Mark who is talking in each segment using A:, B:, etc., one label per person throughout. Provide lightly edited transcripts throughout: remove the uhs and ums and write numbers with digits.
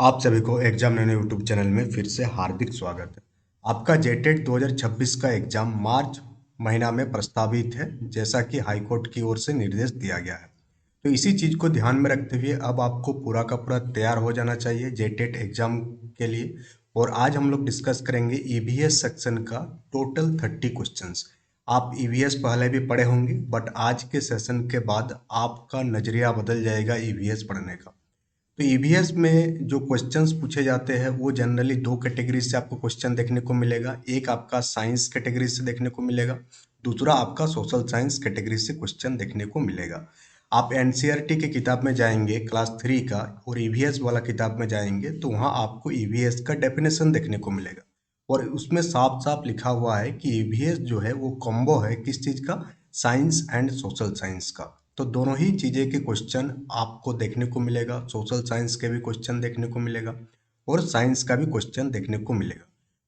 A: आप सभी को एग्जाम नैनो यूट्यूब चैनल में फिर से हार्दिक स्वागत है। आपका जेटेट 2026 का एग्जाम मार्च महीना में प्रस्तावित है, जैसा कि हाईकोर्ट की ओर से निर्देश दिया गया है। तो इसी चीज को ध्यान में रखते हुए अब आपको पूरा का पूरा तैयार हो जाना चाहिए जेटेट एग्जाम के लिए। और आज हम लोग डिस्कस करेंगे ईवीएस सेक्शन का टोटल 30 क्वेश्चंस। आप ईवीएस पहले भी पढ़े होंगे, बट आज के सेशन के बाद आपका नजरिया बदल जाएगा ईवीएस पढ़ने का। तो ईवीएस में जो क्वेश्चंस पूछे जाते हैं वो जनरली दो कैटेगरी से आपको क्वेश्चन देखने को मिलेगा। एक आपका साइंस कैटेगरी से देखने को मिलेगा, दूसरा आपका सोशल साइंस कैटेगरी से क्वेश्चन देखने को मिलेगा। आप एनसीईआरटी की किताब में जाएंगे क्लास 3 का और ईवीएस वाला किताब में जाएंगे तो वहाँ आपको ईवीएस का डेफिनेशन देखने को मिलेगा। और उसमें साफ साफ लिखा हुआ है कि ईवीएस जो है वो कॉम्बो है किस चीज़ का, साइंस एंड सोशल साइंस का। तो दोनों ही चीज़ें के क्वेश्चन आपको देखने को मिलेगा। सोशल साइंस के भी क्वेश्चन देखने को मिलेगा और साइंस का भी क्वेश्चन देखने को मिलेगा।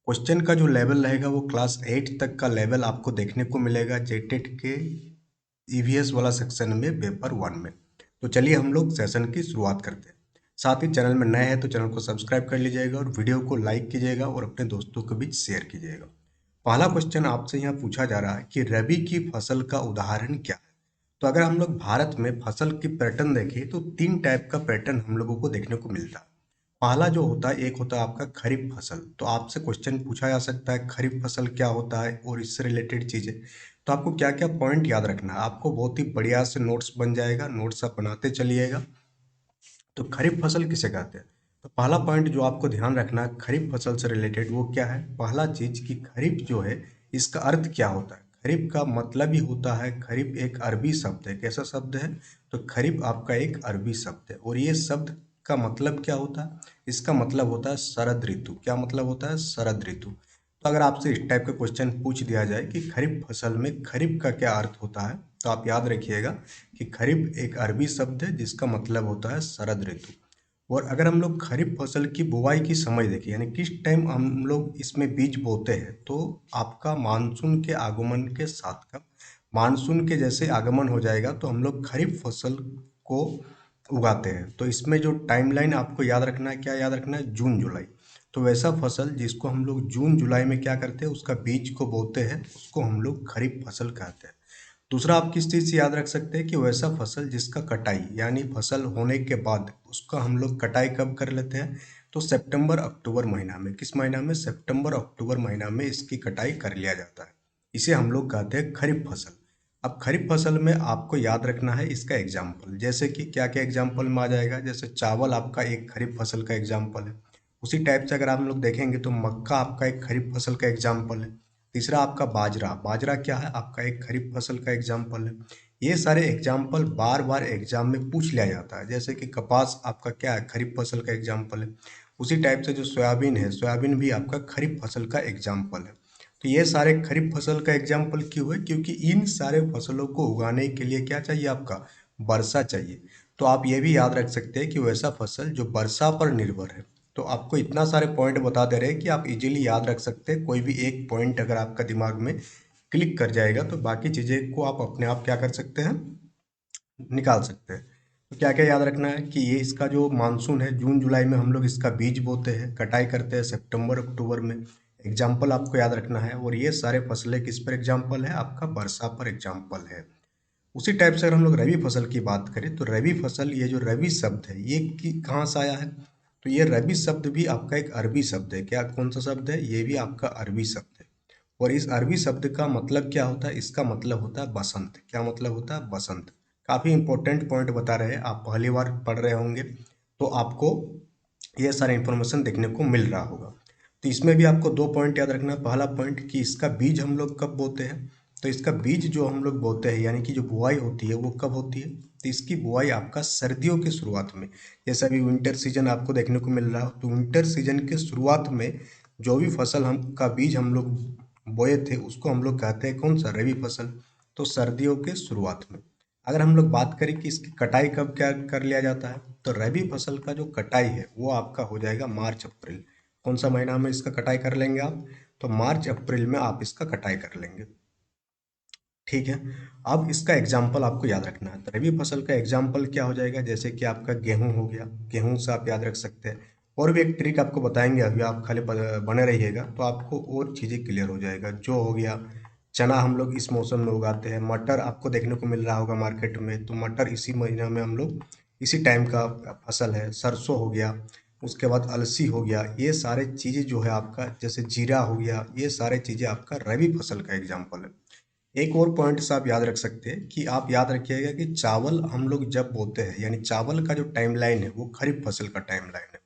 A: क्वेश्चन का जो लेवल रहेगा वो क्लास 8 तक का लेवल आपको देखने को मिलेगा जेटेट के ईवीएस वाला सेक्शन में पेपर 1 में। तो चलिए हम लोग सेशन की शुरुआत करते हैं। साथ ही चैनल में नए हैं तो चैनल को सब्सक्राइब कर लीजिएगा और वीडियो को लाइक कीजिएगा और अपने दोस्तों के बीच शेयर कीजिएगा। पहला क्वेश्चन आपसे यहाँ पूछा जा रहा है कि रबी की फसल का उदाहरण क्या है। तो अगर हम लोग भारत में फसल की पैटर्न देखें तो तीन टाइप का पैटर्न हम लोगों को देखने को मिलता है। पहला जो होता है, एक होता है आपका खरीफ फसल। तो आपसे क्वेश्चन पूछा जा सकता है खरीफ फसल क्या होता है और इससे रिलेटेड चीजें। तो आपको क्या क्या पॉइंट याद रखना है, आपको बहुत ही बढ़िया से नोट्स बन जाएगा, नोट्स आप बनाते चलिएगा। तो खरीफ फसल किसे कहते हैं। तो पहला पॉइंट जो आपको ध्यान रखना है खरीफ फसल से रिलेटेड वो क्या है। पहला चीज कि खरीफ जो है इसका अर्थ क्या होता है। खरीफ का मतलब ही होता है, खरीफ एक अरबी शब्द है। कैसा शब्द है, तो खरीफ आपका एक अरबी शब्द है और ये शब्द का मतलब क्या होता है, इसका मतलब होता है शरद ऋतु। क्या मतलब होता है, शरद ऋतु। तो अगर आपसे इस टाइप का क्वेश्चन पूछ दिया जाए कि खरीफ फसल में खरीफ का क्या अर्थ होता है, तो आप याद रखिएगा कि खरीफ एक अरबी शब्द है जिसका मतलब होता है शरद ऋतु। और अगर हम लोग खरीफ फसल की बुवाई की समय देखें, यानी किस टाइम हम लोग इसमें बीज बोते हैं, तो आपका मानसून के आगमन के साथ का, मानसून के जैसे आगमन हो जाएगा तो हम लोग खरीफ फसल को उगाते हैं। तो इसमें जो टाइमलाइन आपको याद रखना है, क्या याद रखना है, जून जुलाई। तो वैसा फसल जिसको हम लोग जून जुलाई में क्या करते हैं, उसका बीज को बोते हैं, उसको हम लोग खरीफ फसल कहते हैं। दूसरा आप किस चीज़ से याद रख सकते हैं कि वैसा फसल जिसका कटाई, यानी फसल होने के बाद उसका हम लोग कटाई कब कर लेते हैं, तो सितंबर अक्टूबर महीना में। किस महीना में, सितंबर अक्टूबर महीना में इसकी कटाई कर लिया जाता है। इसे हम लोग कहते हैं खरीफ फसल। अब खरीफ फसल में आपको याद रखना है इसका एग्जाम्पल, जैसे कि क्या क्या एग्जाम्पल में आ जाएगा। जैसे चावल आपका एक खरीफ फसल का एग्जाम्पल है। उसी टाइप से अगर हम लोग देखेंगे तो मक्का आपका एक खरीफ फसल का एग्जाम्पल है। तीसरा आपका बाजरा, बाजरा क्या है, आपका एक खरीफ फसल का एग्जाम्पल है। ये सारे एग्जाम्पल बार बार एग्जाम में पूछ लिया जाता है। जैसे कि कपास आपका क्या है, खरीफ फसल का एग्जाम्पल है। उसी टाइप से जो सोयाबीन है, सोयाबीन भी आपका खरीफ फसल का एग्जाम्पल है। तो ये सारे खरीफ फसल का एग्जाम्पल क्यों है, क्योंकि इन सारे फसलों को उगाने के लिए क्या चाहिए, आपका वर्षा चाहिए। तो आप ये भी याद रख सकते हैं कि वैसा फसल जो वर्षा पर निर्भर है। तो आपको इतना सारे पॉइंट बता दे रहे हैं कि आप इजीली याद रख सकते हैं। कोई भी एक पॉइंट अगर आपका दिमाग में क्लिक कर जाएगा तो बाकी चीज़ें को आप अपने आप क्या कर सकते हैं, निकाल सकते हैं। तो क्या क्या याद रखना है कि ये इसका जो मानसून है जून जुलाई में हम लोग इसका बीज बोते हैं, कटाई करते हैं सितंबर अक्टूबर में। एग्जाम्पल आपको याद रखना है। और ये सारे फसलें किस पर एग्जाम्पल है, आपका वर्षा पर एग्जाम्पल है। उसी टाइप से अगर हम लोग रबी फसल की बात करें तो रबी फसल, ये जो रबी शब्द है ये कहाँ से आया है, तो ये रबी शब्द भी आपका एक अरबी शब्द है। क्या, कौन सा शब्द है, ये भी आपका अरबी शब्द है। और इस अरबी शब्द का मतलब क्या होता है, इसका मतलब होता है बसंत। क्या मतलब होता है, बसंत। काफी इंपॉर्टेंट पॉइंट बता रहे हैं, आप पहली बार पढ़ रहे होंगे तो आपको ये सारा इंफॉर्मेशन देखने को मिल रहा होगा। तो इसमें भी आपको दो पॉइंट याद रखना है। पहला पॉइंट कि इसका बीज हम लोग कब बोते हैं, तो इसका बीज जो हम लोग बोते हैं यानी कि जो बुआई होती है वो कब होती है, तो इसकी बुआई आपका सर्दियों की शुरुआत में। जैसे अभी विंटर सीजन आपको देखने को मिल रहा हो, तो विंटर सीजन के शुरुआत में जो भी फसल हम का बीज हम लोग बोए थे उसको हम लोग कहते हैं कौन सा, रबी फसल। तो सर्दियों के शुरुआत में। अगर हम लोग बात करें कि इसकी कटाई कब क्या कर लिया जाता है, तो रबी फसल का जो कटाई है वो आपका हो जाएगा मार्च अप्रैल। कौन सा महीना में इसका कटाई कर लेंगे आप, तो मार्च अप्रैल में आप इसका कटाई कर लेंगे। ठीक है। अब इसका एग्जाम्पल आपको याद रखना है। तो रबी फसल का एग्जाम्पल क्या हो जाएगा, जैसे कि आपका गेहूं हो गया, गेहूं से आप याद रख सकते हैं। और भी एक ट्रिक आपको बताएंगे अभी, आप खाली बने रहिएगा तो आपको और चीज़ें क्लियर हो जाएगा। जो हो गया चना हम लोग इस मौसम में उगाते हैं, मटर आपको देखने को मिल रहा होगा मार्केट में, तो मटर इसी महीना में हम लोग इसी टाइम का फसल है। सरसों हो गया, उसके बाद अलसी हो गया, ये सारे चीज़ें जो है आपका, जैसे जीरा हो गया, ये सारे चीज़ें आपका रबी फसल का एग्जाम्पल है। एक और पॉइंट्स आप याद रख सकते हैं कि आप याद रखिएगा कि चावल हम लोग जब बोते हैं, यानी चावल का जो टाइमलाइन है वो खरीफ फसल का टाइमलाइन है,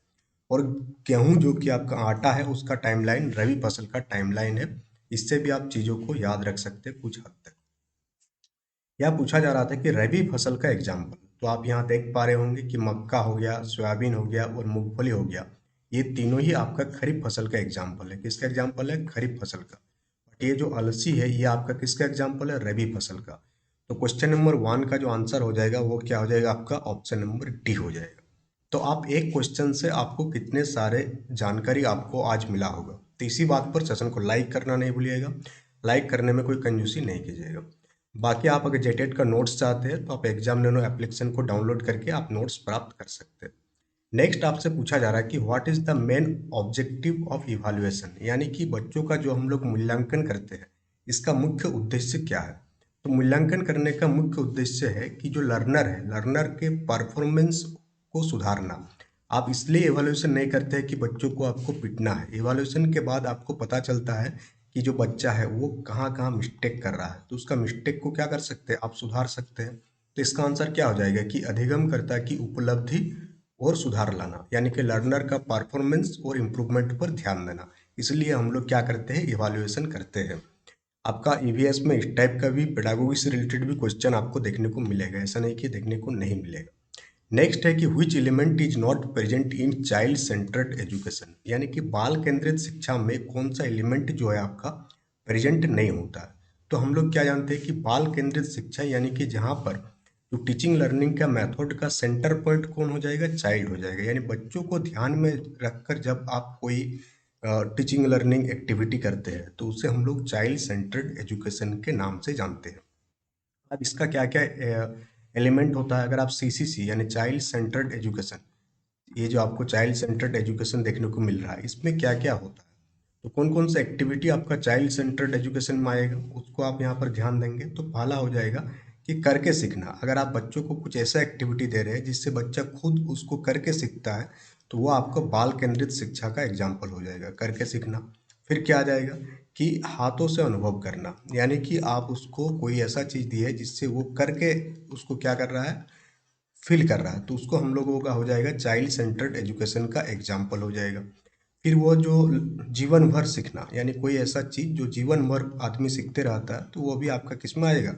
A: और गेहूं जो कि आपका आटा है उसका टाइमलाइन रबी फसल का टाइमलाइन है। इससे भी आप चीज़ों को याद रख सकते हैं कुछ हद तक। यह पूछा जा रहा था कि रबी फसल का एग्जाम्पल, तो आप यहाँ देख पा रहे होंगे कि मक्का हो गया, सोयाबीन हो गया और मूंगफली हो गया, ये तीनों ही आपका खरीफ फसल का एग्जाम्पल है। किसका एग्जाम्पल है? खरीफ फसल का। बट ये जो अलसी है ये आपका किसका एग्जाम्पल है? रबी फसल का। तो क्वेश्चन नंबर 1 का जो आंसर हो जाएगा वो क्या हो जाएगा? आपका ऑप्शन नंबर डी हो जाएगा। तो आप एक क्वेश्चन से आपको कितने सारे जानकारी आपको आज मिला होगा। तो इसी बात पर सेशन को लाइक करना नहीं भूलिएगा, लाइक करने में कोई कंजूसी नहीं कीजिएगा। बाकी आप अगर जेटेट का नोट्स चाहते हैं तो आप एग्जाम नैनो एप्लीकेशन को डाउनलोड करके आप नोट्स प्राप्त कर सकते हैं। नेक्स्ट आपसे पूछा जा रहा है कि what is the main objective of evaluation, यानी कि बच्चों का जो हम लोग मूल्यांकन करते हैं इसका मुख्य उद्देश्य क्या है। तो मूल्यांकन करने का मुख्य उद्देश्य है कि जो लर्नर है, लर्नर के परफॉर्मेंस को सुधारना। आप इसलिए इवैल्यूएशन नहीं करते हैं कि बच्चों को आपको पिटना है। इवैल्यूएशन के बाद आपको पता चलता है कि जो बच्चा है वो कहाँ कहाँ मिस्टेक कर रहा है, तो उसका मिस्टेक को क्या कर सकते हैं? आप सुधार सकते हैं। तो इसका आंसर क्या हो जाएगा कि अधिगमकर्ता की उपलब्धि और सुधार लाना, यानी कि लर्नर का परफॉर्मेंस और इम्प्रूवमेंट पर ध्यान देना। इसलिए हम लोग क्या करते हैं? इवैल्यूएशन करते हैं। आपका ईवीएस में इस टाइप का भी पेडागोगी से रिलेटेड भी क्वेश्चन आपको देखने को मिलेगा, ऐसा नहीं कि देखने को नहीं मिलेगा। नेक्स्ट है कि which element is not present in child centred education, यानी कि बाल केंद्रित शिक्षा में कौन सा एलिमेंट जो है आपका प्रेजेंट नहीं होता है। तो हम लोग क्या जानते हैं कि बाल केंद्रित शिक्षा यानी कि जहाँ पर जो टीचिंग लर्निंग का मेथड का सेंटर पॉइंट कौन हो जाएगा? चाइल्ड हो जाएगा। यानी बच्चों को ध्यान में रखकर जब आप कोई टीचिंग लर्निंग एक्टिविटी करते हैं तो उसे हम लोग चाइल्ड सेंटर्ड एजुकेशन के नाम से जानते हैं। अब इसका क्या क्या एलिमेंट होता है? अगर आप सीसीसी यानी चाइल्ड सेंटर्ड एजुकेशन, ये जो आपको चाइल्ड सेंटर्ड एजुकेशन देखने को मिल रहा है इसमें क्या क्या होता है, तो कौन कौन सा एक्टिविटी आपका चाइल्ड सेंटर्ड एजुकेशन में आएगा उसको आप यहाँ पर ध्यान देंगे तो पहला हो जाएगा कि करके सीखना। अगर आप बच्चों को कुछ ऐसा एक्टिविटी दे रहे हैं जिससे बच्चा खुद उसको करके सीखता है तो वो आपको बाल केंद्रित शिक्षा का एग्जाम्पल हो जाएगा, करके सीखना। फिर क्या आ जाएगा कि हाथों से अनुभव करना, यानी कि आप उसको कोई ऐसा चीज़ दी है जिससे वो करके उसको क्या कर रहा है? फील कर रहा है, तो उसको हम लोगों का हो जाएगा चाइल्ड सेंटर्ड एजुकेशन का एग्जाम्पल हो जाएगा। फिर वो जो जीवन भर सीखना, यानी कोई ऐसा चीज जो जीवन भर आदमी सीखते रहता है तो वो भी आपका किस में आएगा?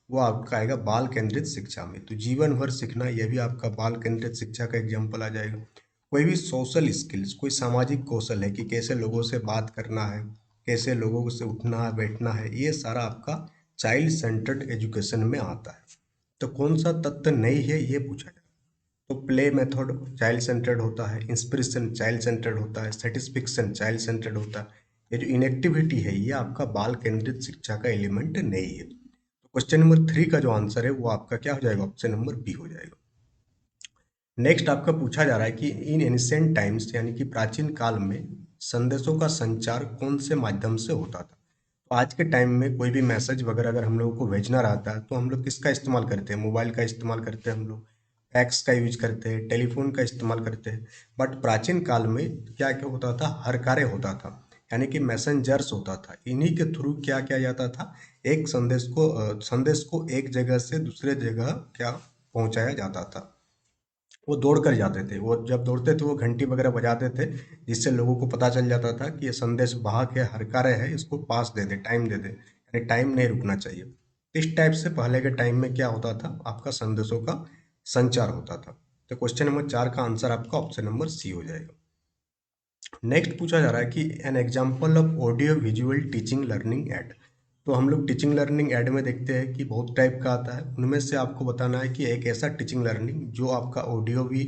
A: वो आपका आएगा बाल केंद्रित शिक्षा में। तो जीवन भर सीखना ये भी आपका बाल केंद्रित शिक्षा का एग्जाम्पल आ जाएगा। कोई भी सोशल स्किल्स, कोई सामाजिक कौशल है कि कैसे लोगों से बात करना है, कैसे लोगों से उठना है बैठना है, ये सारा आपका चाइल्ड सेंटर्ड एजुकेशन में आता है। तो कौन सा तत्व नहीं है ये पूछा जाए तो प्ले मेथड चाइल्ड सेंटर्ड होता है, इंस्पिरेशन चाइल्ड सेंटर्ड होता है, सेटिस्फिक्शन चाइल्ड सेंटर्ड होता है। ये जो इनएक्टिविटी है ये आपका बाल केंद्रित शिक्षा का एलिमेंट नहीं है। तो क्वेश्चन नंबर 3 का जो आंसर है वो आपका क्या हो जाएगा? ऑप्शन नंबर बी हो जाएगा। नेक्स्ट आपका पूछा जा रहा है कि इन एंशिएंट टाइम्स, यानी कि प्राचीन काल में संदेशों का संचार कौन से माध्यम से होता था। तो आज के टाइम में कोई भी मैसेज वगैरह अगर हम लोगों को भेजना रहता है तो हम लोग किसका इस्तेमाल करते हैं? मोबाइल का इस्तेमाल करते हैं हम लोग, फैक्स का यूज करते हैं, टेलीफोन का इस्तेमाल करते हैं। बट प्राचीन काल में क्या क्या होता था? हरकारे होता था, यानी कि मैसेंजर्स होता था। इन्हीं के थ्रू क्या किया जाता था? एक संदेश को एक जगह से दूसरे जगह क्या पहुंचाया जाता था। वो दौड़ कर जाते थे, वो जब दौड़ते थे वो घंटी वगैरह बजाते थे जिससे लोगों को पता चल जाता था कि ये संदेश वाहक है, हरकारे है, इसको पास दे दे, टाइम दे दे, यानी टाइम नहीं रुकना चाहिए। इस टाइप से पहले के टाइम में क्या होता था? आपका संदेशों का संचार होता था। तो क्वेश्चन नंबर 4 का आंसर आपका ऑप्शन नंबर सी हो जाएगा। नेक्स्ट पूछा जा रहा है कि an example of audio visual teaching learning aid. तो हम लोग टीचिंग लर्निंग एड में देखते हैं कि बहुत टाइप का आता है, उनमें से आपको बताना है कि एक ऐसा टीचिंग लर्निंग जो आपका ऑडियो भी,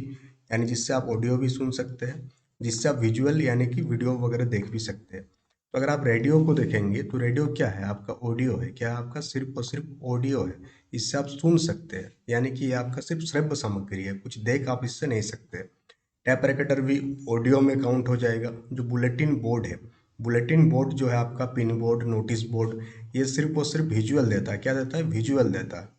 A: यानी जिससे आप ऑडियो भी सुन सकते हैं, जिससे आप विजुअल यानी कि वीडियो वगैरह देख भी सकते हैं। तो अगर आप रेडियो को देखेंगे तो रेडियो क्या है? आपका ऑडियो है। क्या है आपका? सिर्फ और सिर्फ ऑडियो है, इससे आप सुन सकते हैं, यानी कि ये आपका सिर्फ श्रव्य सामग्री है, कुछ देख आप इससे नहीं सकते। टैप रिकॉर्डर भी ऑडियो में काउंट हो जाएगा। जो बुलेटिन बोर्ड है, बुलेटिन बोर्ड जो है आपका, पिन बोर्ड, नोटिस बोर्ड, ये सिर्फ और सिर्फ विजुअल देता है। क्या देता है? विजुअल देता है।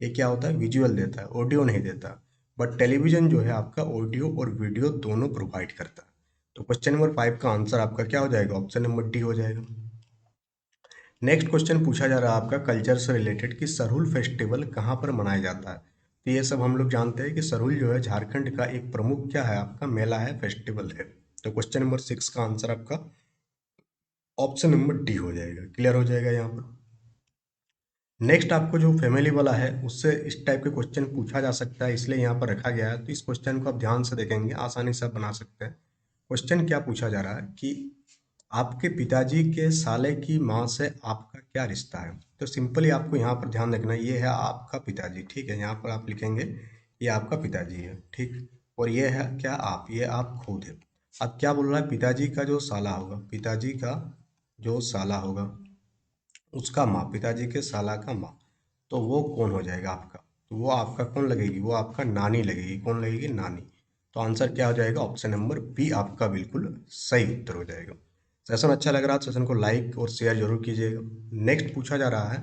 A: ये क्या होता है? विजुअल देता है, ऑडियो नहीं देता। बट टेलीविजन जो है आपका ऑडियो और वीडियो दोनों प्रोवाइड करता है। तो क्वेश्चन नंबर 5 का आंसर आपका क्या हो जाएगा? ऑप्शन नंबर डी हो जाएगा। नेक्स्ट क्वेश्चन पूछा जा रहा है आपका कल्चर से रिलेटेड कि सरहुल फेस्टिवल कहाँ पर मनाया जाता है। तो ये सब हम लोग जानते हैं कि सरहुल जो है झारखंड का एक प्रमुख क्या है आपका, मेला है, फेस्टिवल है। तो क्वेश्चन नंबर 6 का आंसर आपका ऑप्शन नंबर डी हो जाएगा। क्लियर हो जाएगा यहाँ पर। नेक्स्ट आपको जो फैमिली वाला है उससे इस टाइप के क्वेश्चन पूछा जा सकता है, इसलिए यहाँ पर रखा गया है। तो इस क्वेश्चन को आप ध्यान से देखेंगे, आसानी से आप बना सकते हैं। क्वेश्चन क्या पूछा जा रहा है कि आपके पिताजी के साले की माँ से आपका क्या रिश्ता है। तो सिंपली आपको यहाँ पर ध्यान रखना, ये है आपका पिताजी, ठीक है। यहाँ पर आप लिखेंगे ये आपका पिताजी है, ठीक। और ये है क्या? आप, ये आप खुद है। अब क्या बोल रहा है? पिताजी का जो साला होगा, पिताजी का जो साला होगा उसका माँ, पिताजी के साला का माँ, तो वो कौन हो जाएगा आपका? तो वो आपका कौन लगेगी? वो आपका नानी लगेगी। कौन लगेगी? नानी। तो आंसर क्या हो जाएगा? ऑप्शन नंबर बी आपका बिल्कुल सही उत्तर हो जाएगा। सेशन अच्छा लग रहा है तो सेशन को लाइक और शेयर जरूर कीजिएगा। नेक्स्ट पूछा जा रहा है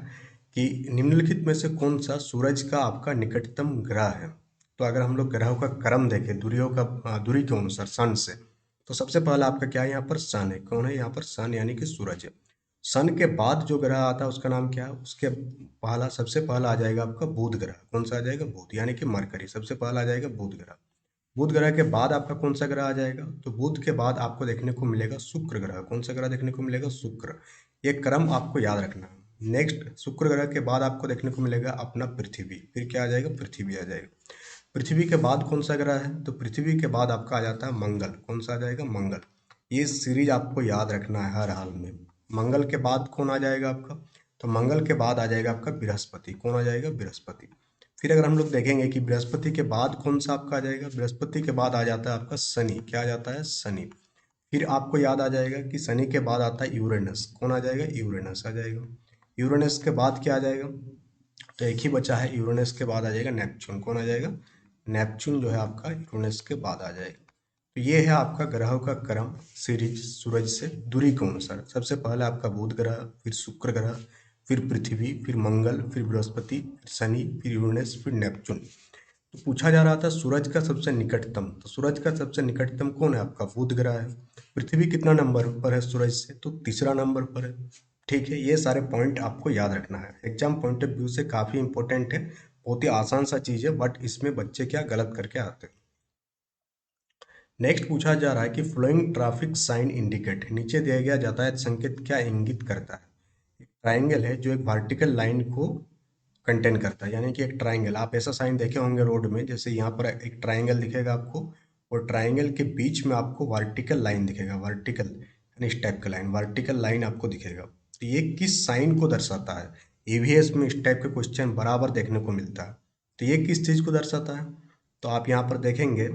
A: कि निम्नलिखित में से कौन सा सूरज का आपका निकटतम ग्रह है। तो अगर हम लोग ग्रहों का क्रम देखें, दूरियों का, दूरी के अनुसार सन से, तो सबसे पहला आपका क्या है? यहाँ पर सन है। कौन है यहाँ पर? सन यानी कि सूरज है। सन के बाद जो ग्रह आता है उसका नाम क्या है? उसके पहला, सबसे पहला आ जाएगा आपका बुध ग्रह। कौन सा आ जाएगा? बुध, यानी कि मरकरी सबसे पहला आ जाएगा बुध ग्रह। बुध ग्रह के बाद आपका कौन सा ग्रह आ जाएगा? तो बुध के बाद आपको देखने को मिलेगा शुक्र ग्रह। कौन सा ग्रह देखने को मिलेगा? शुक्र। ये क्रम आपको याद रखना है। नेक्स्ट शुक्र ग्रह के बाद आपको देखने को मिलेगा अपना पृथ्वी। फिर क्या आ जाएगा? पृथ्वी आ जाएगा। पृथ्वी के बाद कौन सा ग्रह है? तो पृथ्वी के बाद आपका आ जाता है मंगल। कौन सा आ जाएगा? मंगल। ये सीरीज आपको याद रखना है हर हाल में। मंगल के बाद कौन आ जाएगा आपका? तो मंगल के बाद आ जाएगा आपका बृहस्पति। कौन आ जाएगा? बृहस्पति। फिर अगर हम लोग देखेंगे कि बृहस्पति के बाद कौन सा आपका आ जाएगा, बृहस्पति के बाद आ जाता है आपका शनि। क्या आ जाता है? शनि। फिर आपको याद आ जाएगा कि शनि के बाद आता है यूरेनस। कौन आ जाएगा? यूरेनस आ जाएगा। यूरेनस के बाद क्या आ जाएगा? तो एक ही बचा है, यूरेनस के बाद आ जाएगा नेपच्यून। कौन आ जाएगा? नेपच्यून जो है आपका यूरेनस के बाद आ जाएगा। तो ये है आपका ग्रहों का क्रम सीरीज सूरज से दूरी के अनुसार। सबसे पहले आपका बुध ग्रह, फिर शुक्र ग्रह, फिर पृथ्वी, फिर मंगल, फिर बृहस्पति, फिर शनि, फिर यूरेनस, फिर नेपच्यून। तो पूछा जा रहा था सूरज का सबसे निकटतम, तो सूरज का सबसे निकटतम कौन है आपका? बुध ग्रह है। पृथ्वी कितना नंबर पर है सूरज से? तो तीसरा नंबर पर है। ठीक है, ये सारे पॉइंट आपको याद रखना है, एग्जाम पॉइंट ऑफ व्यू से काफ़ी इंपॉर्टेंट है। बहुत ही आसान सा चीज़ है, बट इसमें बच्चे क्या गलत करके आते हैं। नेक्स्ट पूछा जा रहा है कि फ्लोइंग ट्रैफिक साइन इंडिकेट, नीचे दिया गया यातायात संकेत क्या इंगित करता है। एक ट्राइंगल है जो एक वर्टिकल लाइन को कंटेन करता है, यानी कि एक ट्राइंगल, आप ऐसा साइन देखे होंगे रोड में, जैसे यहाँ पर एक ट्राइंगल दिखेगा आपको, और ट्राइंगल के बीच में आपको वर्टिकल लाइन दिखेगा, वर्टिकल यानी इस टाइप का लाइन, वर्टिकल लाइन आपको दिखेगा। तो ये किस साइन को दर्शाता है? ईवीएस में इस टाइप के क्वेश्चन बराबर देखने को मिलता है। तो ये किस चीज़ को दर्शाता है? तो आप यहाँ पर देखेंगे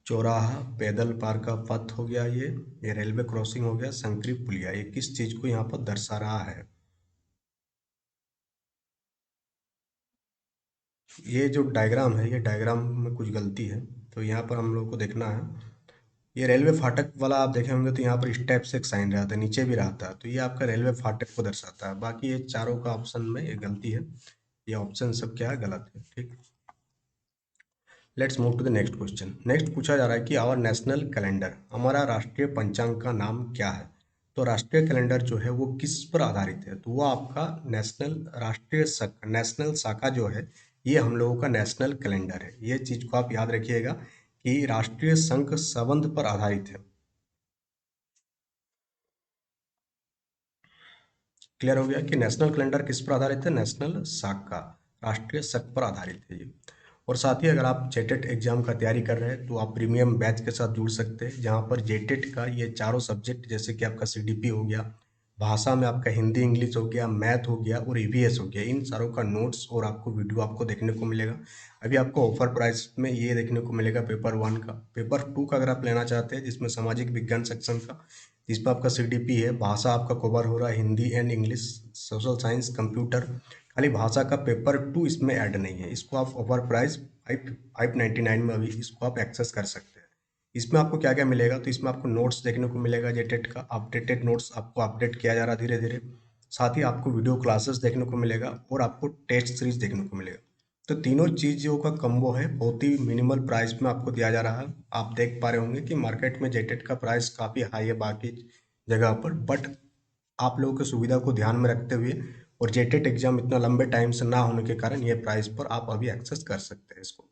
A: चौराहा, पैदल पार का पथ हो गया, ये रेलवे क्रॉसिंग हो गया, संकरी पुलिया, ये किस चीज़ को यहाँ पर दर्शा रहा है? ये जो डायग्राम है, ये डायग्राम में कुछ गलती है, तो यहाँ पर हम लोग को देखना है। ये रेलवे फाटक वाला आप देखे होंगे, तो यहाँ पर इस टाइप से एक साइन रहता है, नीचे भी रहता है, तो ये आपका रेलवे फाटक को दर्शाता है। बाकी ये चारों का ऑप्शन में ये गलती है, ये ऑप्शन सब क्या है? गलत है, ठीक। Let's move to the next question. Next पूछा जा रहा है कि आवर नेशनल कैलेंडर, हमारा राष्ट्रीय पंचांग का नाम क्या है। तो राष्ट्रीय कैलेंडर जो है वो किस पर आधारित है? तो वो आपका नेशनल, राष्ट्रीय नेशनल शाखा जो है, ये हम लोगों का नेशनल कैलेंडर है। ये चीज़ को आप याद रखिएगा कि राष्ट्रीय संघ संबंध पर आधारित है। क्लियर हो गया कि नेशनल कैलेंडर किस पर आधारित है? नेशनल शाखा, राष्ट्रीय शक पर आधारित है ये। और साथ ही अगर आप जेटेट एग्जाम का तैयारी कर रहे हैं तो आप प्रीमियम बैच के साथ जुड़ सकते हैं, जहाँ पर जेटेट का ये चारों सब्जेक्ट, जैसे कि आपका सीडीपी हो गया, भाषा में आपका हिंदी इंग्लिश हो गया, मैथ हो गया और ईवीएस हो गया, इन सारों का नोट्स और आपको वीडियो आपको देखने को मिलेगा। अभी आपको ऑफर प्राइस में ये देखने को मिलेगा पेपर 1 का। पेपर 2 का अगर आप लेना चाहते हैं, जिसमें सामाजिक विज्ञान सेक्शन का, जिस पर आपका सीडीपी है, भाषा आपका कवर हो रहा है, Hindi and English, social science, computer, खाली भाषा का पेपर 2 इसमें ऐड नहीं है, इसको आप ऑफर प्राइस 599 में अभी इसको आप एक्सेस कर सकते हैं। इसमें आपको क्या क्या मिलेगा, तो इसमें आपको नोट्स देखने को मिलेगा, जेटेट का अपडेटेड नोट्स आपको अपडेट किया जा रहा है धीरे धीरे। साथ ही आपको वीडियो क्लासेस देखने को मिलेगा और आपको टेस्ट सीरीज देखने को मिलेगा। तो तीनों चीज़ों का कम्बो है, बहुत ही मिनिमल प्राइस में आपको दिया जा रहा है। आप देख पा रहे होंगे कि मार्केट में जेटेट का प्राइस काफ़ी हाई है बाकी जगह पर, बट आप लोगों की सुविधा को ध्यान में रखते हुए और जेटेट एग्जाम इतना लंबे टाइम से ना होने के कारण ये प्राइस पर आप अभी एक्सेस कर सकते हैं इसको।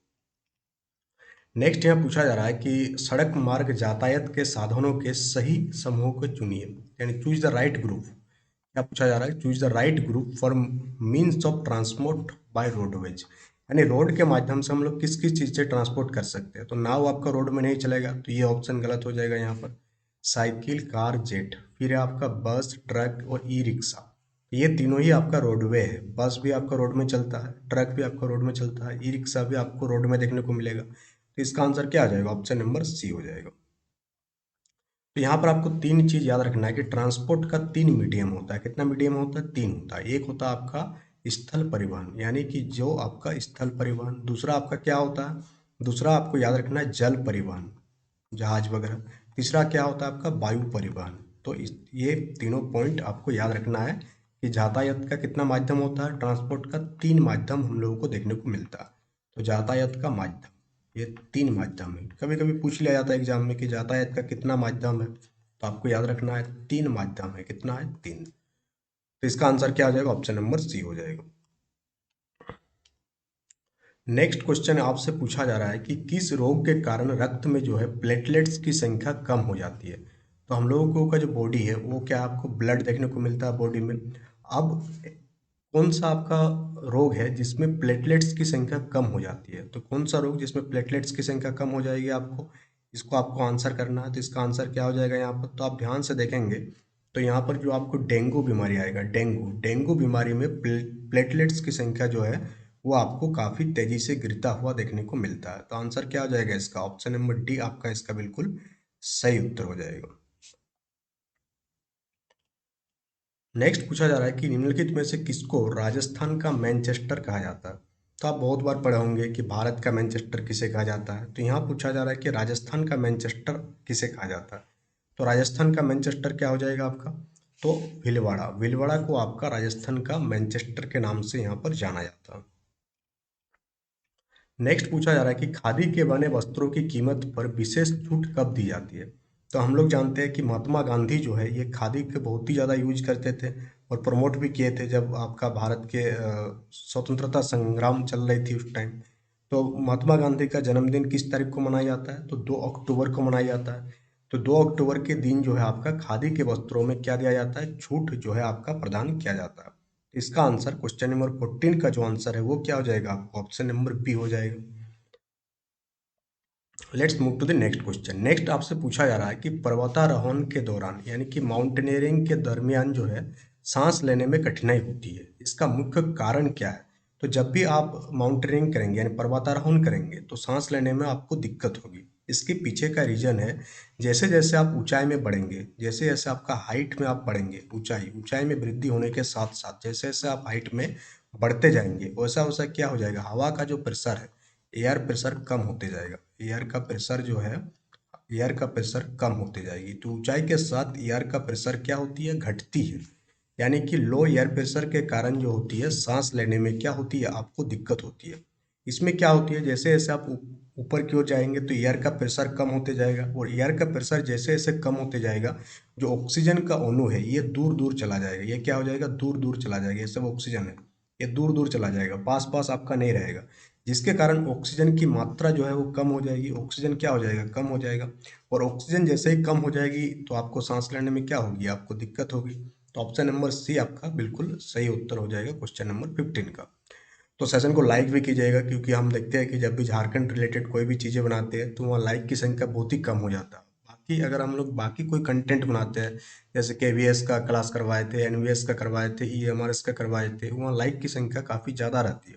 A: नेक्स्ट यहाँ पूछा जा रहा है कि सड़क मार्ग यातायात के साधनों के सही समूह को चुनिए, यानी चूज द राइट ग्रुप। क्या पूछा जा रहा है, choose the right group for means of transport bye roadways, यानी रोड के माध्यम से हम लोग किस किस चीज़ से ट्रांसपोर्ट कर सकते हैं। तो नाव आपका रोड में नहीं चलेगा, तो ये ऑप्शन गलत हो जाएगा यहाँ पर। साइकिल, कार, जेट, फिर है आपका बस, ट्रक और ई रिक्शा। ये तीनों ही आपका रोडवे है। बस भी आपका रोड में चलता है, ट्रक भी आपका रोड में चलता है, ई रिक्शा भी आपको रोड में देखने को मिलेगा। तो इसका आंसर क्या आ जाएगा, ऑप्शन नंबर सी हो जाएगा। तो यहाँ पर आपको तीन चीज याद रखना है कि ट्रांसपोर्ट का तीन मीडियम होता है। कितना मीडियम होता है, तीन होता है। एक होता है आपका स्थल परिवहन, यानी कि जो आपका स्थल परिवहन। दूसरा आपका क्या होता है, दूसरा आपको याद रखना है जल परिवहन, जहाज वगैरह। तीसरा क्या होता है आपका वायु परिवहन। तो ये तीनों पॉइंट आपको याद रखना है कि यातायात का कितना माध्यम होता है, ट्रांसपोर्ट का तीन माध्यम हम लोगों को देखने को मिलता है। तो यातायात का माध्यम, ये तीन माध्यम है। कभी कभी पूछ लिया जाता है एग्जाम में कि यातायात का कितना माध्यम है, तो आपको याद रखना है तीन माध्यम है। कितना है, तीन। तो इसका आंसर क्या आ जाएगा, ऑप्शन नंबर सी हो जाएगा। नेक्स्ट क्वेश्चन आपसे पूछा जा रहा है कि किस रोग के कारण रक्त में जो है प्लेटलेट्स की संख्या कम हो जाती है। तो हम लोगों का जो बॉडी है वो क्या, आपको ब्लड देखने को मिलता है बॉडी में। अब कौन सा आपका रोग है जिसमें प्लेटलेट्स की संख्या कम हो जाती है, तो कौन सा रोग जिसमें प्लेटलेट्स की संख्या कम हो जाएगी, आपको इसको आपको आंसर करना है। तो इसका आंसर क्या हो जाएगा यहाँ पर, तो आप ध्यान से देखेंगे तो यहाँ पर जो आपको डेंगू बीमारी आएगा, डेंगू डेंगू बीमारी में प्लेटलेट्स की संख्या जो है वो आपको काफ़ी तेजी से गिरता हुआ देखने को मिलता है। तो आंसर क्या हो जाएगा इसका, ऑप्शन नंबर डी आपका इसका बिल्कुल सही उत्तर हो जाएगा। नेक्स्ट पूछा जा रहा है कि निम्नलिखित में से किसको राजस्थान का मैनचेस्टर कहा जाता है। तो आप बहुत बार पढ़े होंगे कि भारत का मैनचेस्टर किसे कहा जाता है। तो यहाँ पूछा जा रहा है कि राजस्थान का मैनचेस्टर किसे कहा जाता है। तो राजस्थान का मैनचेस्टर क्या हो जाएगा आपका, तो भीलवाड़ा। भीलवाड़ा को आपका राजस्थान का मैनचेस्टर के नाम से यहाँ पर जाना जाता है। नेक्स्ट पूछा जा रहा है कि खादी के बने वस्त्रों की कीमत पर विशेष छूट कब दी जाती है। तो हम लोग जानते हैं कि महात्मा गांधी जो है ये खादी के बहुत ही ज़्यादा यूज करते थे और प्रमोट भी किए थे जब आपका भारत के स्वतंत्रता संग्राम चल रही थी उस टाइम। तो महात्मा गांधी का जन्मदिन किस तारीख को मनाया जाता है, तो 2 अक्टूबर को मनाया जाता है। तो 2 अक्टूबर के दिन जो है आपका खादी के वस्त्रों में क्या दिया जाता है, छूट जो है आपका प्रदान किया जाता है। इसका आंसर क्वेश्चन नंबर 14 का जो आंसर है वो क्या हो जाएगा, ऑप्शन नंबर बी हो जाएगा। Let's move to the next question. Next आपसे पूछा जा रहा है कि पर्वतारोहण के दौरान यानी कि माउंटेनियरिंग के दरमियान जो है सांस लेने में कठिनाई होती है, इसका मुख्य कारण क्या है। तो जब भी आप माउंटेनियरिंग करेंगे यानी पर्वतारोहण करेंगे तो सांस लेने में आपको दिक्कत होगी। इसके पीछे का रीजन है, जैसे जैसे आप ऊंचाई में बढ़ेंगे, जैसे जैसे आपका हाइट में आप बढ़ेंगे, ऊंचाई ऊंचाई में वृद्धि होने के साथ साथ जैसे जैसे आप हाइट में बढ़ते जाएंगे वैसा वैसा क्या हो जाएगा, हवा का जो प्रेशर है, एयर प्रेशर कम होते जाएगा। एयर का प्रेशर जो है, एयर का प्रेशर कम होते जाएगी। तो ऊंचाई के साथ एयर का प्रेशर क्या होती है, घटती है। यानी कि लो एयर प्रेशर के कारण जो होती है सांस लेने में क्या होती है, आपको दिक्कत होती है। इसमें क्या होती है, जैसे जैसे आप ऊपर की ओर जाएंगे तो एयर का प्रेशर कम होते जाएगा और एयर का प्रेशर जैसे जैसे कम होते जाएगा जो ऑक्सीजन का अणु है ये दूर दूर चला जाएगा। ये क्या हो जाएगा, दूर दूर चला जाएगा। ये सब ऑक्सीजन है, ये दूर दूर चला जाएगा, पास पास आपका नहीं रहेगा। जिसके कारण ऑक्सीजन की मात्रा जो है वो कम हो जाएगी। ऑक्सीजन क्या हो जाएगा, कम हो जाएगा। और ऑक्सीजन जैसे ही कम हो जाएगी तो आपको सांस लेने में क्या होगी, आपको दिक्कत होगी। तो ऑप्शन नंबर सी आपका बिल्कुल सही उत्तर हो जाएगा क्वेश्चन नंबर 15 का। तो सेशन को लाइक भी कीजिएगा क्योंकि हम देखते हैं कि जब भी झारखंड रिलेटेड कोई भी चीज़ें बनाते हैं तो वहाँ लाइक की संख्या बहुत ही कम हो जाता है। बाकी अगर हम लोग बाकी कोई कंटेंट बनाते हैं, जैसे KVS का क्लास करवाए थे, NVS का करवाए थे, EMRS का करवाए थे, वहाँ लाइक की संख्या काफ़ी ज़्यादा रहती है।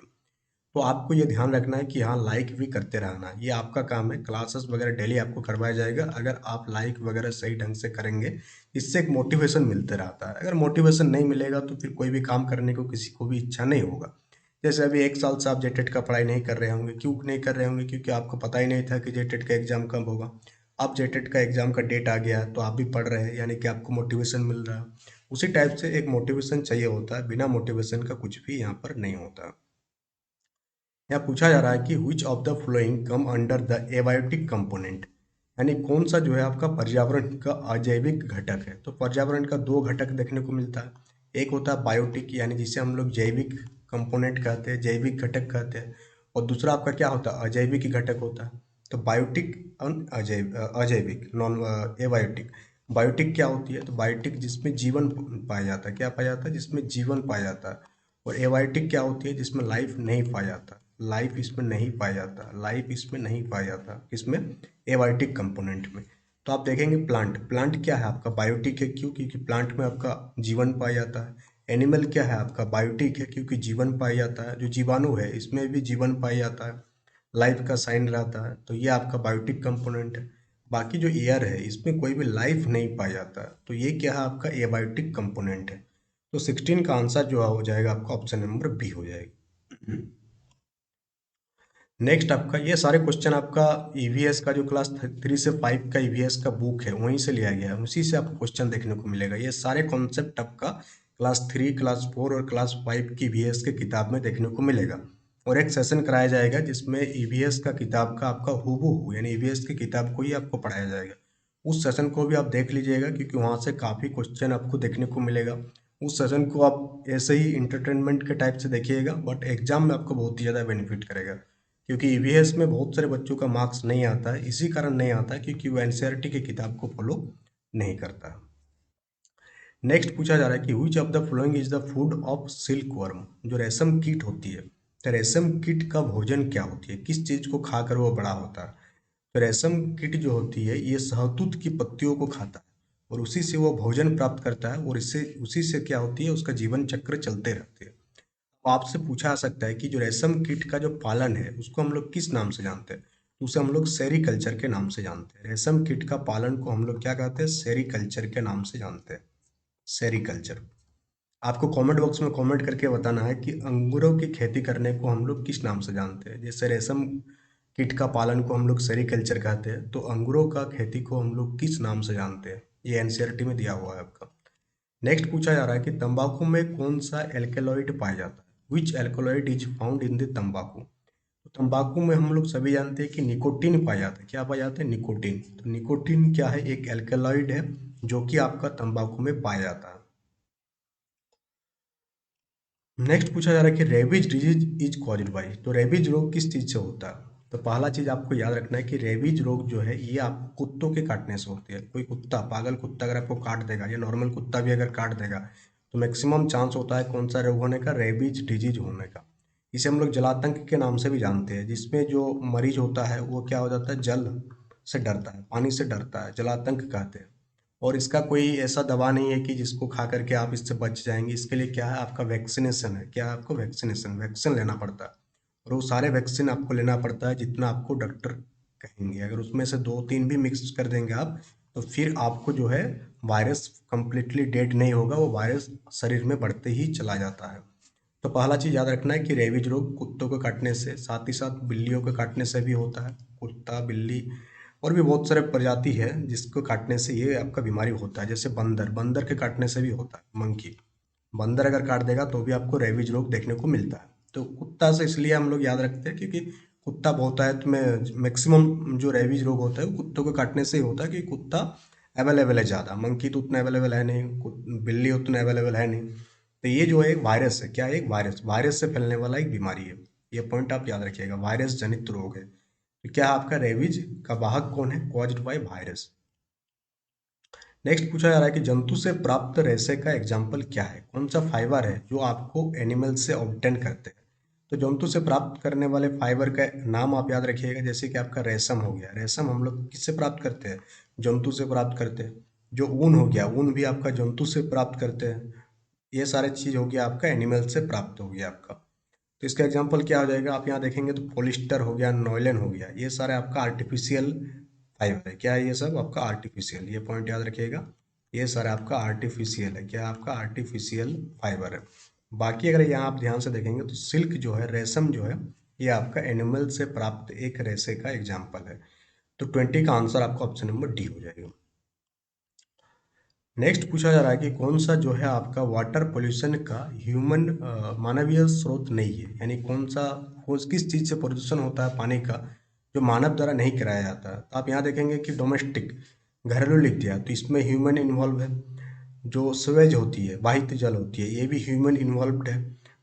A: तो आपको ये ध्यान रखना है कि हाँ लाइक भी करते रहना है, ये आपका काम है। क्लासेस वगैरह डेली आपको करवाया जाएगा अगर आप लाइक वगैरह सही ढंग से करेंगे। इससे एक मोटिवेशन मिलते रहता है। अगर मोटिवेशन नहीं मिलेगा तो फिर कोई भी काम करने को किसी को भी इच्छा नहीं होगा। जैसे अभी 1 साल से आप जेटेट का पढ़ाई नहीं कर रहे होंगे, क्यों नहीं कर रहे होंगे? क्योंकि आपको पता ही नहीं था कि जेटेट का एग्ज़ाम कब होगा। अब जेटेट का एग्ज़ाम का डेट आ गया है, तो आप भी पढ़ रहे हैं, यानी कि आपको मोटिवेशन मिल रहा है। उसी टाइप से एक मोटिवेशन चाहिए होता है, बिना मोटिवेशन का कुछ भी यहाँ पर नहीं होता। यहाँ पूछा जा रहा है कि which of the flowing come under the abiotic component, यानी कौन सा जो है आपका पर्यावरण का अजैविक घटक है। तो पर्यावरण का दो घटक देखने को मिलता है, एक होता है बायोटिक, यानी जिसे हम लोग जैविक कंपोनेंट कहते हैं, जैविक घटक कहते हैं, और दूसरा आपका क्या होता है, अजैविक घटक होता है। तो बायोटिक और अजैविक, नॉन एबायोटिक। बायोटिक क्या होती है? तो बायोटिक जिसमें जीवन पाया जाता है, क्या पाया जाता है? जिसमें जीवन पाया जाता है। और एबायोटिक क्या होती है? जिसमें लाइफ नहीं पाया जाता, लाइफ इसमें नहीं पाया जाता, लाइफ इसमें नहीं पाया जाता, किसमें? एबायोटिक कंपोनेंट में। तो आप देखेंगे प्लांट, प्लांट क्या है आपका? बायोटिक है। क्यों? क्योंकि प्लांट में आपका जीवन पाया जाता है। एनिमल क्या है आपका? बायोटिक है, क्योंकि जीवन पाया जाता है। जो जीवाणु है इसमें भी जीवन पाया जाता है, लाइफ का साइन रहता है, तो ये आपका बायोटिक कंपोनेंट है। बाकी जो एयर है इसमें कोई भी लाइफ नहीं पाया जाता है, तो ये क्या है आपका? एबायोटिक कंपोनेंट है। तो 16 का आंसर जो हो जाएगा आपका ऑप्शन नंबर बी हो जाएगा। नेक्स्ट आपका ये सारे क्वेश्चन आपका ईवीएस का जो क्लास 3 से 5 का ईवीएस का बुक है वहीं से लिया गया है, उसी से आपको क्वेश्चन देखने को मिलेगा। ये सारे कॉन्सेप्ट आपका क्लास 3, क्लास 4 और क्लास 5 की ईवीएस के किताब में देखने को मिलेगा। और एक सेशन कराया जाएगा जिसमें ईवीएस का किताब का आपका हूबहू, यानी ईवीएस की किताब को ही आपको पढ़ाया जाएगा। उस सेशन को भी आप देख लीजिएगा, क्योंकि वहाँ से काफ़ी क्वेश्चन आपको देखने को मिलेगा। उस सेशन को आप ऐसे ही इंटरटेनमेंट के टाइप से देखिएगा, बट एग्जाम में आपको बहुत ही ज़्यादा बेनिफिट करेगा। क्योंकि ईवीएस में बहुत सारे बच्चों का मार्क्स नहीं आता है, इसी कारण नहीं आता है क्योंकि वो एनसीईआरटी की किताब को फॉलो नहीं करता। नेक्स्ट पूछा जा रहा है कि which of the following is the food of silk worm, जो रेशम कीट होती है। तो रेशम कीट का भोजन क्या होती है? किस चीज को खाकर वो बड़ा होता है? तो रेशम कीट जो होती है ये शहतूत की पत्तियों को खाता है, और उसी से वो भोजन प्राप्त करता है, और इससे उसी से क्या होती है, उसका जीवन चक्र चलते रहते हैं। आपसे पूछा जा सकता है कि जो रेशम कीट का जो पालन है उसको हम लोग किस नाम से जानते हैं? तो उसे हम लोग सेरीकल्चर के नाम से जानते हैं। रेशम कीट का पालन को हम लोग क्या कहते हैं? सेरीकल्चर के नाम से जानते हैं, सेरीकल्चर। आपको कमेंट बॉक्स में कमेंट करके बताना है कि अंगूरों की खेती करने को हम लोग किस नाम से जानते हैं। जैसे रेशम कीट का पालन को हम लोग सेरीकल्चर कहते हैं, तो अंगूरों का खेती को हम लोग किस नाम से जानते हैं? ये एनसीईआरटी में दिया हुआ है आपका। नेक्स्ट पूछा जा रहा है कि तंबाकू में कौन सा एल्केलॉइड पाया जाता है? Which alkaloid is found in the तंबाकू। तो तंबाकू में हम लोग सभी जानते हैं कि निकोटीन पाया जाता है। क्या पाया जाता है? निकोटीन। तो निकोटीन क्या है? एक एल्केलॉइड है जो कि आपका तंबाकू में पाया जाता है। नेक्स्ट पूछा जा रहा है कि rabies disease is caused by. तो रेबीज रोग किस चीज से होता है? तो पहला चीज आपको याद रखना है कि रेबीज रोग जो है ये आप कुत्तों के काटने से होती है। कोई कुत्ता, पागल कुत्ता अगर आपको काट देगा, या नॉर्मल कुत्ता भी अगर काट देगा, तो मैक्सिमम चांस होता है कौन सा रोग होने का? रेबीज डिजीज होने का। इसे हम लोग जलातंक के नाम से भी जानते हैं, जिसमें जो मरीज होता है वो क्या हो जाता है? जल से डरता है, पानी से डरता है, जलातंक कहते हैं। और इसका कोई ऐसा दवा नहीं है कि जिसको खा करके आप इससे बच जाएंगे। इसके लिए क्या है आपका? वैक्सीनेशन है। क्या है आपको? वैक्सीनेशन, वैक्सीन लेना पड़ता है। और वो सारे वैक्सीन आपको लेना पड़ता है जितना आपको डॉक्टर कहेंगे। अगर उसमें से 2-3 भी मिक्स कर देंगे आप, तो फिर आपको जो है वायरस कंप्लीटली डेड नहीं होगा, वो वायरस शरीर में बढ़ते ही चला जाता है। तो पहला चीज़ याद रखना है कि रेबीज रोग कुत्तों को काटने से, साथ ही साथ बिल्लियों को काटने से भी होता है। कुत्ता, बिल्ली और भी बहुत सारे प्रजाति है जिसको काटने से ये आपका बीमारी होता है। जैसे बंदर, बंदर के काटने से भी होता है। मंकी, बंदर अगर काट देगा तो भी आपको रेबीज रोग देखने को मिलता है। तो कुत्ता से इसलिए हम लोग याद रखते हैं क्योंकि कुत्ता बहुत है, तो मैं मैक्सिमम जो रेबीज रोग होता है वो कुत्तों को काटने से ही होता है, कि कुत्ता अवेलेबल है ज़्यादा। मंकी तो उतना अवेलेबल है नहीं, बिल्ली उतना अवेलेबल है नहीं। तो ये जो है एक वायरस है। क्या है? एक वायरस, वायरस से फैलने वाला एक बीमारी है। ये पॉइंट आप याद रखिएगा, वायरस जनित रोग है। तो क्या आपका रेबीज का वाहक कौन है? Caused by virus. नेक्स्ट पूछा जा रहा है कि जंतु से प्राप्त रेशे का एग्जाम्पल क्या है? कौन सा फाइबर है जो आपको एनिमल से ऑब्टेन करते हैं? तो जंतु से प्राप्त करने वाले फाइबर का नाम आप याद रखिएगा। जैसे कि आपका रेशम हो गया, रेशम हम लोग किससे प्राप्त करते हैं? जंतु से प्राप्त करते हैं। जो ऊन हो गया, ऊन भी आपका जंतु से प्राप्त करते हैं। ये सारे चीज हो गया आपका एनिमल से प्राप्त हो गया आपका। तो इसका एग्जाम्पल क्या हो जाएगा? आप यहाँ देखेंगे तो पॉलिस्टर हो गया, नॉयलन हो गया, ये सारे आपका आर्टिफिशियल फाइबर है। क्या है? ये सब आपका आर्टिफिशियल, ये पॉइंट याद रखिएगा। ये सारा आपका आर्टिफिशियल है। क्या? आपका आर्टिफिशियल फाइबर है। बाकी अगर यहाँ आप ध्यान से देखेंगे तो सिल्क जो है, रेशम जो है, ये आपका एनिमल से प्राप्त एक रेशे का एग्जाम्पल है। तो 20 का आंसर आपका ऑप्शन नंबर डी हो जाएगा। नेक्स्ट पूछा जा रहा है कि कौन सा जो है आपका वाटर पोल्यूशन का ह्यूमन मानवीय स्रोत नहीं है, यानी कौन सा, किस चीज़ से प्रदूषण होता है पानी का जो मानव द्वारा नहीं कराया जाता है। तो आप यहाँ देखेंगे कि डोमेस्टिक, घरेलू लिख दिया तो इसमें ह्यूमन इन्वॉल्व है। जो स्वेज होती है, वाहित जल होती है, ये भी ह्यूमन इन्वॉल्व्ड है।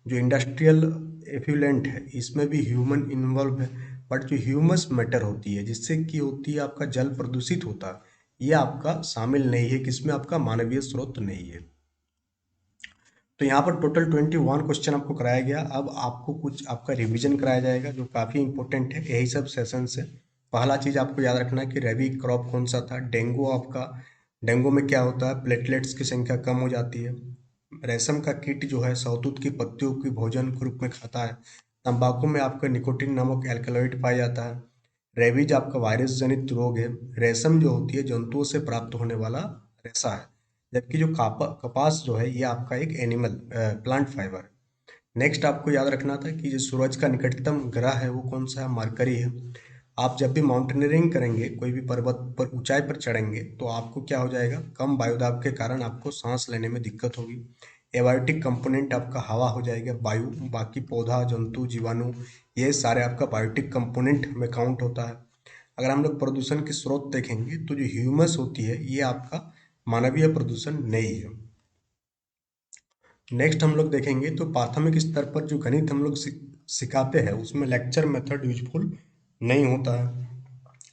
A: जो इंडस्ट्रियल एफ्लुएंट है, इसमें भी ह्यूमन इन्वॉल्व है। बट जो ह्यूमस मैटर होती है, जिससे कि होती है आपका जल प्रदूषित होता है, ये आपका शामिल नहीं है, किसमें, आपका मानवीय स्रोत नहीं है। तो यहाँ पर टोटल 21 क्वेश्चन आपको कराया गया। अब आपको कुछ आपका रिवीजन कराया जाएगा जो काफ़ी इंपॉर्टेंट है यही सब सेशन से। पहला चीज़ आपको याद रखना है कि रबी क्रॉप कौन सा था। डेंगू आपका, डेंगू में क्या होता है, प्लेटलेट्स की संख्या कम हो जाती है। रेशम का कीट जो है शहतूत की पत्तियों की भोजन के रूप में खाता है। तंबाकू में आपका निकोटीन नामक एल्कलॉइड पाया जाता है। रेबीज आपका वायरस जनित रोग है। रेशम जो होती है जंतुओं से प्राप्त होने वाला रेशा है। जबकि जो कपास जो है ये आपका एक एनिमल प्लांट फाइबर है। नेक्स्ट आपको याद रखना था कि जो सूरज का निकटतम ग्रह है वो कौन सा है, मरकरी है। आप जब भी माउंटेनियरिंग करेंगे, कोई भी पर्वत पर ऊंचाई पर चढ़ेंगे, तो आपको क्या हो जाएगा, कम वायुदाब के कारण आपको सांस लेने में दिक्कत होगी। एबायोटिक कंपोनेंट आपका हवा हो जाएगा, वायु। बाकी पौधा, जंतु, जीवाणु, ये सारे आपका बायोटिक कंपोनेंट में काउंट होता है। अगर हम लोग प्रदूषण के स्रोत देखेंगे तो जो ह्यूमस होती है ये आपका मानवीय प्रदूषण नहीं है। नेक्स्ट हम लोग देखेंगे तो प्राथमिक स्तर पर जो गणित हम लोग सिखाते हैं उसमें लेक्चर मेथड यूजफुल नहीं होता है।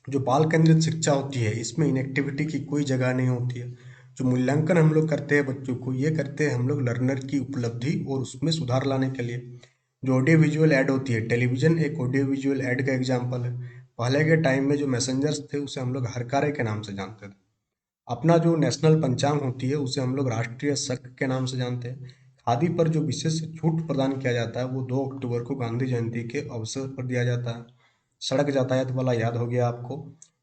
A: जो बाल केंद्रित शिक्षा होती है इसमें इनएक्टिविटी की कोई जगह नहीं होती है। जो मूल्यांकन हम लोग करते हैं बच्चों को, ये करते हैं हम लोग लर्नर की उपलब्धि और उसमें सुधार लाने के लिए। जो ऑडियो विजुअल ऐड होती है, टेलीविजन एक ऑडियो विजुअल ऐड का एग्जाम्पल है। पहले के टाइम में जो मैसेंजर्स थे उसे हम लोग हरकारे के नाम से जानते थे। अपना जो नेशनल पंचांग होती है उसे हम लोग राष्ट्रीय शक के नाम से जानते हैं। खादी पर जो विशेष छूट प्रदान किया जाता है वो 2 अक्टूबर को गांधी जयंती के अवसर पर दिया जाता है। सड़क यातायात वाला याद हो गया आपको।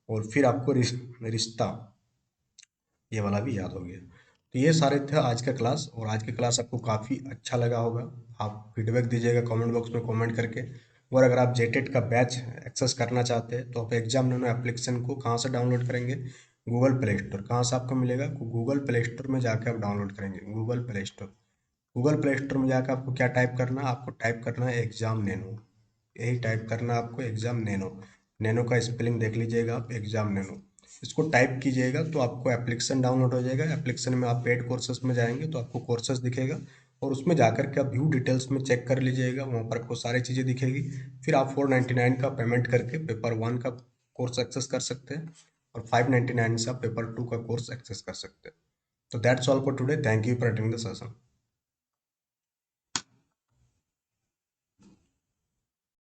A: और फिर आपको रिश्ता, ये वाला भी याद हो गया। तो ये सारे थे आज का क्लास, और आज का क्लास आपको काफ़ी अच्छा लगा होगा। आप फीडबैक दीजिएगा कमेंट बॉक्स में कमेंट करके। और अगर आप जेटेट का बैच एक्सेस करना चाहते हैं तो आप एग्जाम नैनो एप्लीकेशन को कहाँ से डाउनलोड करेंगे, गूगल प्ले स्टोर। कहाँ से आपको मिलेगा, गूगल प्ले स्टोर में जाकर आप डाउनलोड करेंगे, Google play store. Google play store में जाकर आपको क्या टाइप करना है, आपको टाइप करना है एग्जाम नैनो। यही टाइप करना है आपको, एग्जाम नैनो। नैनो का स्पेलिंग देख लीजिएगा आप, एग्जाम नैनो। इसको टाइप कीजिएगा तो आपको एप्लीकेशन डाउनलोड हो जाएगा। एप्लीकेशन में आप पेड कोर्सेज में जाएंगे तो आपको कोर्सेज दिखेगा, और उसमें जाकर के आप व्यू डिटेल्स में चेक कर लीजिएगा, वहाँ पर आपको सारी चीज़ें दिखेगी। फिर आप 499 का पेमेंट करके पेपर 1 का कोर्स एक्सेस कर सकते हैं, और 599 से आप पेपर 2 का कोर्स एक्सेस कर सकते हैं। तो that's all for today, thank you for attending the session.